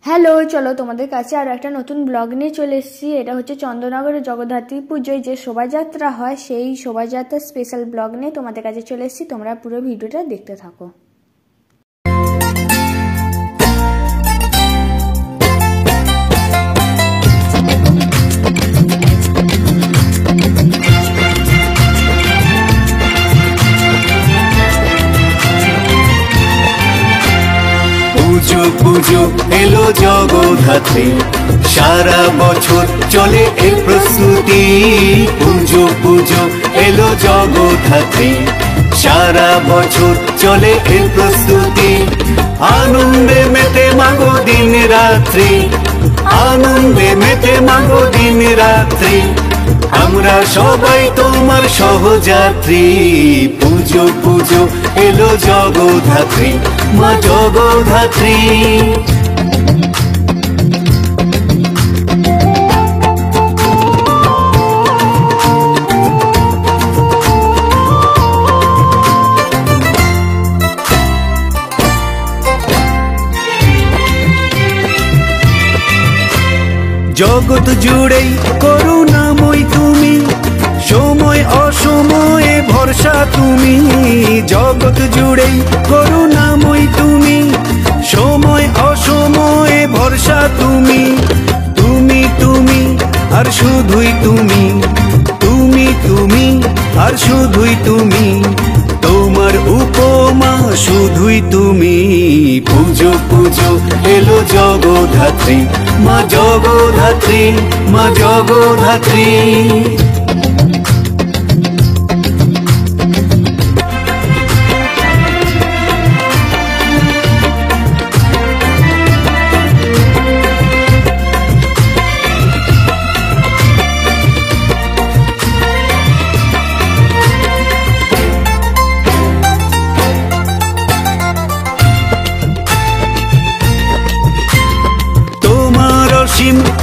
Hello, চলো তোমাদের কাছে আরো একটা নতুন ব্লগ নিয়ে চলে এসেছি। এটা হচ্ছে চন্দননগরের জগদ্ধাত্রী পুজোয় যে শোভাযাত্রা হয়, সেই শোভাযাত্রার স্পেশাল ব্লগ নিয়ে তোমাদের কাছে চলে এসেছি। তোমরা পুরো ভিডিওটা দেখতে থাকো। পুজো এলো জগদ্ধাত্রী, সারা বছর চলে এই প্রস্তুতি। পুজো এলো জগদ্ধাত্রী, সারা বছর চলে এই প্রস্তুতি। আনন্দে মেতে মাগো দিন রাত্রি, আনন্দে মেতে মাগো দিন রাত্রি। আমরা সবাই তোমার সহযাত্রী। পুজো এলো জগদ্ধাত্রী, মা জগদ্ধাত্রী। জগৎ জুড়েই করুণাময় তুমি, সময় অসময়ে ভরসা তুমি। জগৎ জুড়েই করুণাময় তুমি, সময় অসময়ে ভরসা তুমি। তুমি আর শুধুই তুমি, তুমি আর শুধুই তুমি। তোমার উপমা শুধুই তুমি। পুজো এলো জগদ্ধাত্রী, মা জগদ্ধাত্রী, মা জগদ্ধাত্রী।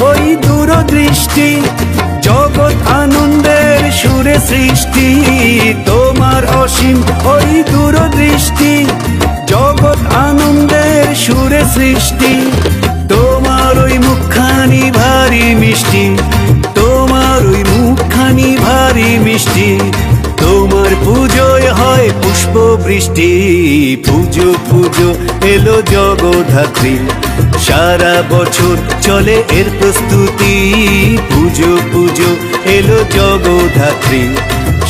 ওই দূরদৃষ্টি, জগৎ আনন্দের সুরে সৃষ্টি। তোমার অসীম ওই দূরদৃষ্টি, জগৎ আনন্দের সুরে সৃষ্টি। তোমার ওই মুখখানি ভারী মিষ্টি, তোমার ওই মুখখানি ভারী মিষ্টি। তোমার পুজোয় হয় পুষ্প বৃষ্টি। পুজো এলো জগদ্ধাত্রী, সারা বছর চলে এর প্রস্তুতি। পুজো এলো জগদ্ধাত্রী,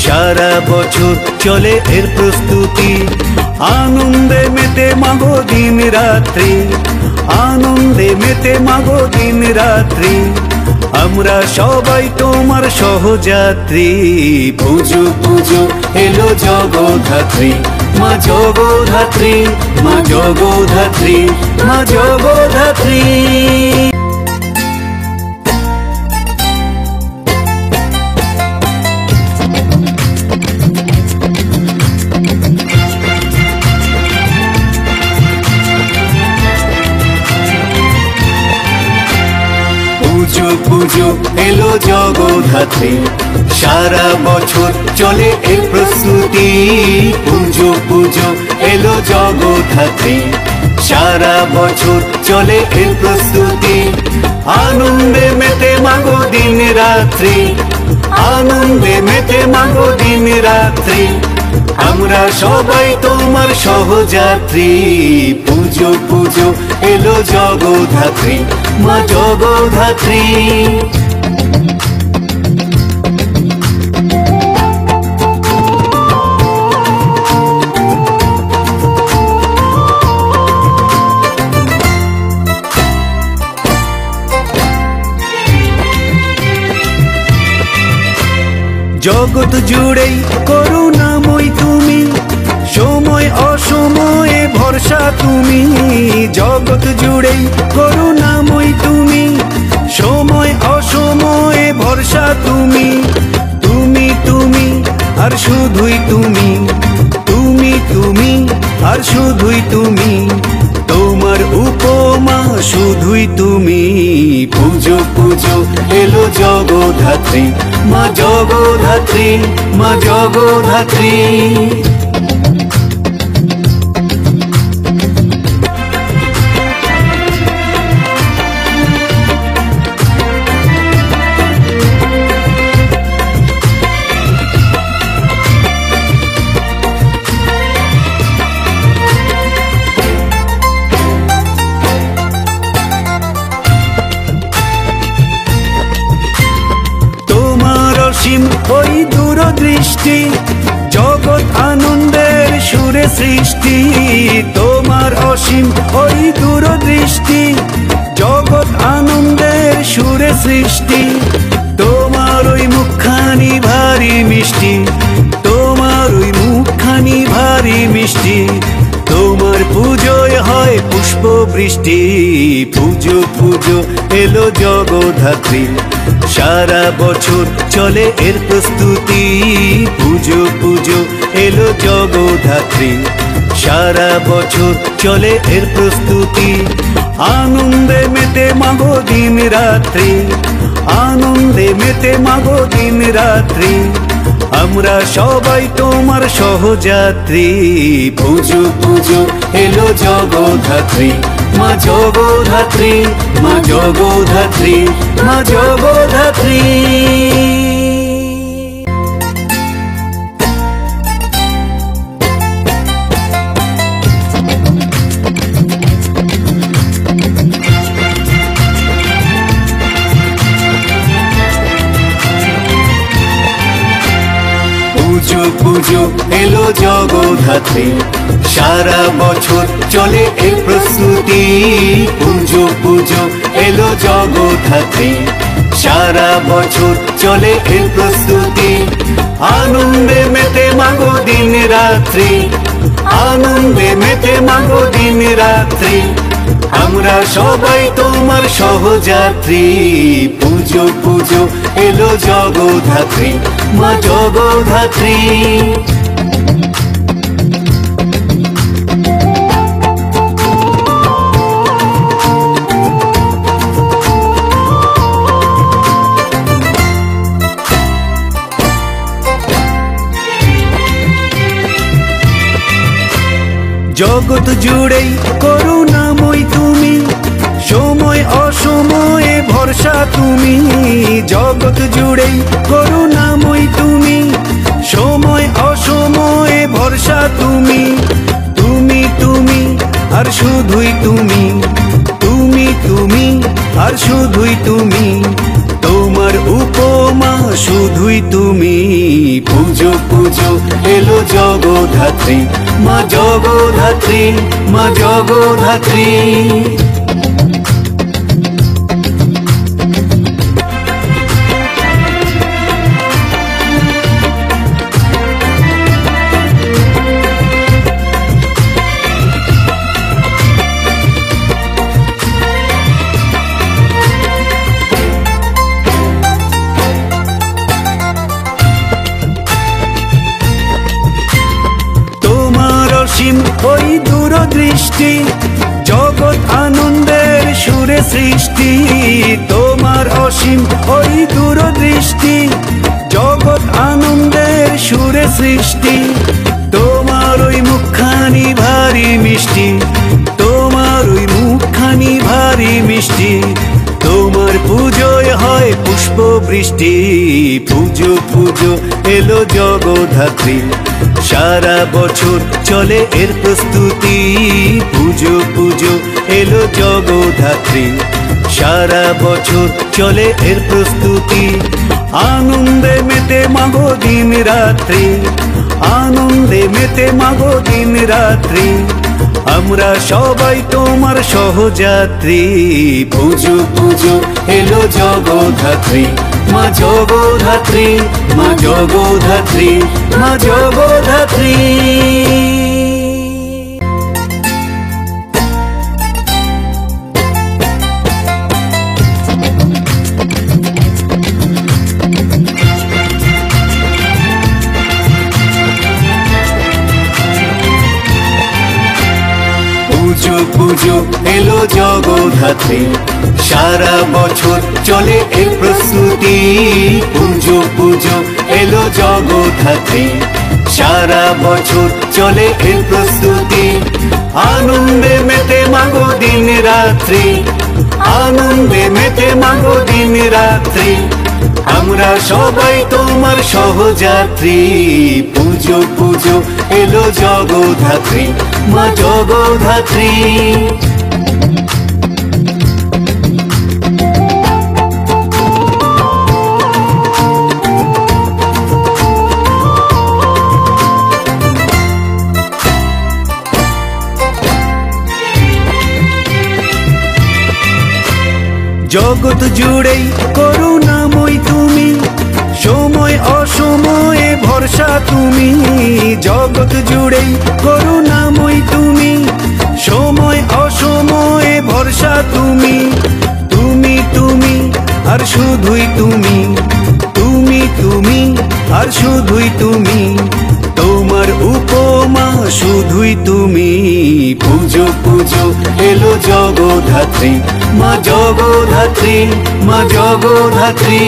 সারা বছর চলে এর প্রস্তুতি। আনন্দে মেতে মাগো দিন রাত্রি, আনন্দে মেতে মাগো দিন রাত্রি। আমরা সবাই তোমার সহযাত্রী। পুজো এলো জগদ্ধাত্রী, মা জগদ্ধাত্রী, মা জগদ্ধাত্রী, মা জগদ্ধাত্রী। পুজো এলো জগদ্ধাত্রী, সারা বছর চলে এই প্রস্তুতি। পুজো এলো জগদ্ধাত্রী, সারা বছর চলে এই প্রস্তুতি। আনন্দে মেতে মাগো দিন রাত্রি, আনন্দে মেতে মাগো দিন রাত্রি। আমরা সবাই তোমার সহযাত্রী। পুজো এলো জগদ্ধাত্রী, মা জগদ্ধাত্রী। জগৎ জুড়েই করুণাময় তুমি, সময় অসময়ে ভরসা তুমি। জগৎ জুড়েই করুণাময় তুমি, সময় অসময়ে ভরসা তুমি। তুমি আর শুধুই তুমি, তুমি আর শুধুই তুমি। তোমার উপমা শুধুই তুমি। পুজো এলো জগদ্ধাত্রী, মা জগদ্ধাত্রী, মা জগদ্ধাত্রী। ওই দূরদৃষ্টি, জগৎ আনন্দের সুরে সৃষ্টি। তোমার অসীম ওই দূরদৃষ্টি, জগৎ আনন্দের সুরে সৃষ্টি। তোমার ওই মুখখানি ভারী মিষ্টি, তোমার ওই মুখখানি ভারী মিষ্টি। তোমার পুজোয় হয় পুষ্প বৃষ্টি। পুজো পুজো এলো জগদ্ধাত্রী, সারা বছর চলে এর প্রস্তুতি। পুজো পুজো এলো জগদ্ধাত্রী, সারা বছর চলে এর প্রস্তুতি। আনন্দে মেতে মাগো দিন রাত্রি, আনন্দে মেতে মাগো দিন রাত্রি। আমরা সবাই তোমার সহযাত্রী। পুজো পুজো এলো জগদ্ধাত্রী, মা জগদ্ধাত্রী, মা জগদ্ধাত্রী, মা জগদ্ধাত্রী। পুজো পুজো এলো জগদ্ধাত্রী, সারা বছর চলে এই প্রস্তুতি। পুজো পুজো এলো জগদ্ধাত্রী, সারা বছর চলে এই প্রস্তুতি। আনন্দে মেতে মাগো দিন রাত্রি, আনন্দে মেতে মাগো দিন রাত্রি। আমরা সবাই তোমার সহযাত্রী। পুজো পুজো এলো জগদ্ধাত্রী, মা জগদ্ধাত্রী। জগৎ জুড়েই করুণাময় তুমি, সময় অসময়ে ভরসা তুমি। জগৎ জুড়েই করুণাময় তুমি, সময় অসময়ে ভরসা তুমি। তুমি তুমি আর শুধুই তুমি, তুমি তুমি আর শুধুই তুমি। তোমার উপমা শুধুই তুমি। পুজো পুজো এলো জগদ্ধাত্রী, মা জগদ্ধাত্রী, মা জগদ্ধাত্রী। ওই দূরদৃষ্টি, জগৎ আনন্দের সুরে সৃষ্টি। তোমার অসীম ওই দূরদৃষ্টি, জগৎ আনন্দের সুরে সৃষ্টি। তোমার ওই মুখখানি ভারী মিষ্টি, তোমার ওই মুখখানি ভারী মিষ্টি। তোমার পুজোয় হয় পুষ্প বৃষ্টি। পুজো পুজো এলো জগদ্ধাত্রী, সারা বছর চলে এর প্রস্তুতি। পুজো পুজো এলো জগদ্ধাত্রী, সারা বছর চলে এর প্রস্তুতি। আনন্দে মেতে মাগো দিন রাত্রি, আনন্দে মেতে মাগো দিন রাত্রি। আমরা সবাই তোমার সহযাত্রী। পুজো পুজো এলো জগদ্ধাত্রী, মা জগদ্ধাত্রী, মা জগদ্ধাত্রী, মা জগদ্ধাত্রী। পুজো পুজো এলো জগদ্ধাত্রী, সারা বছর চলে এই প্রস্তুতি। পুজো পুজো এলো জগদ্ধাত্রী, সারা বছর চলে এই প্রস্তুতি। আনন্দে মেতে মাগো দিন রাত্রি, আনন্দে মেতে মাগো দিন রাত্রি। আমরা সবাই তোমার সহযাত্রী। পুজো পুজো এলো জগদ্ধাত্রী, মা জগদ্ধাত্রী। জগৎ জুড়েই করুণাময় তুমি, সময় অসময়ে ভরসা তুমি। জগৎ জুড়েই করুণাময় তুমি, সময় অসময়ে ভরসা তুমি। তুমি তুমি আর শুধুই তুমি, তুমি তুমি আর শুধুই তুমি, তোমার উপমা শুধুই তুমি। পুজো পুজো এলো জগদ্ধাত্রী, মা জগদ্ধাত্রী, মা জগদ্ধাত্রী।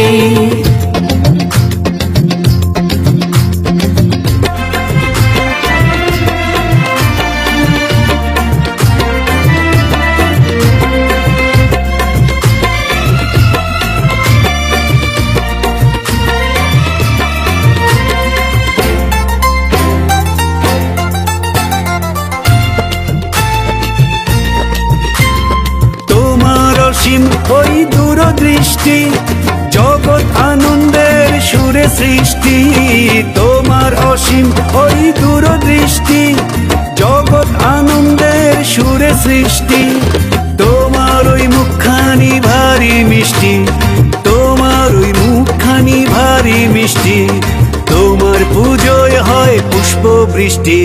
ওই দূরদৃষ্টি, জগৎ আনন্দের সুরে সৃষ্টি। তোমার অসীম ওই দূরদৃষ্টি, জগৎ আনন্দের সুরে সৃষ্টি। তোমার ওই মুখখানি ভারী মিষ্টি, তোমার ওই মুখখানি ভারী মিষ্টি। তোমার পুজোয় হয় পুষ্প বৃষ্টি।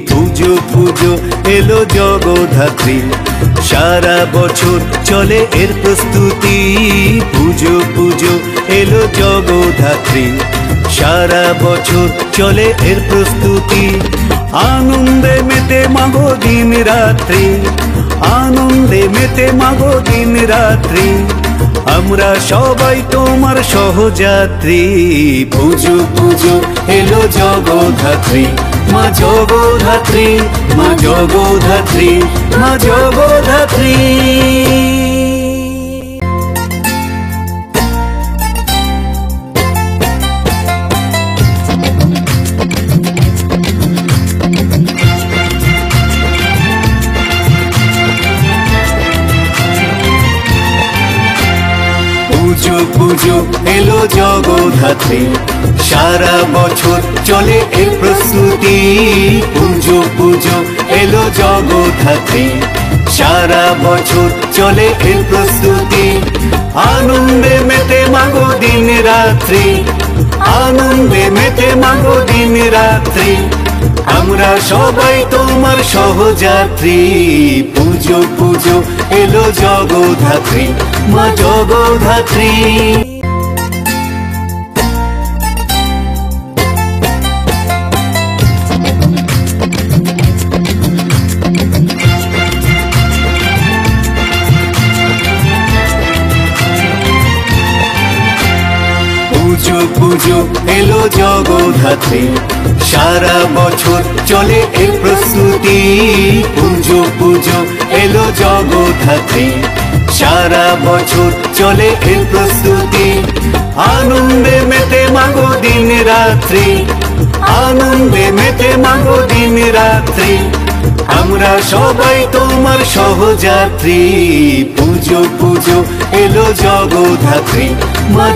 পুজো পুজো এলো জগদ্ধাত্রী, সারা বছর চলে এর প্রস্তুতি। পুজো পুজো এলো জগদ্ধাত্রী, সারা বছর চলে এর প্রস্তুতি। আনন্দে মেতে মাগো দিন রাত্রি, আনন্দে মেতে মাগো দিন রাত্রি। আমরা সবাই তোমার সহযাত্রী। পুজো পুজো এলো জগদ্ধাত্রী, মা জগদ্ধাত্রী, মা জগদ্ধাত্রী, মা জগদ্ধাত্রী। পুজো পুজো এলো জগদ্ধাত্রী, সারা বছর চলে এর প্রস্তুতি। পুজো পুজো এলো জগদ্ধাত্রী, সারা বছর চলে এর প্রস্তুতি। আনন্দে মেতে মাগো দিন রাত্রি, আনন্দে মেতে মাগো দিন রাত্রি। আমরা সবাই তোমার সহযাত্রী। পুজো পুজো এলো জগদ্ধাত্রী, মা জগদ্ধাত্রী। পুজো পুজো এলো জগদ্ধাত্রী, সারা বছর চলে এর প্রস্তুতি। পুজো পুজো এলো জগদ্ধাত্রী, সারা বছর চলে এর প্রস্তুতি। আনন্দে মেতে মাগো দিন রাত্রি, আনন্দে মেতে মাগো দিন রাত্রি। আমরা সবাই তোমার সহযাত্রী। পুজো পুজো এলো জগদ্ধাত্রী, মা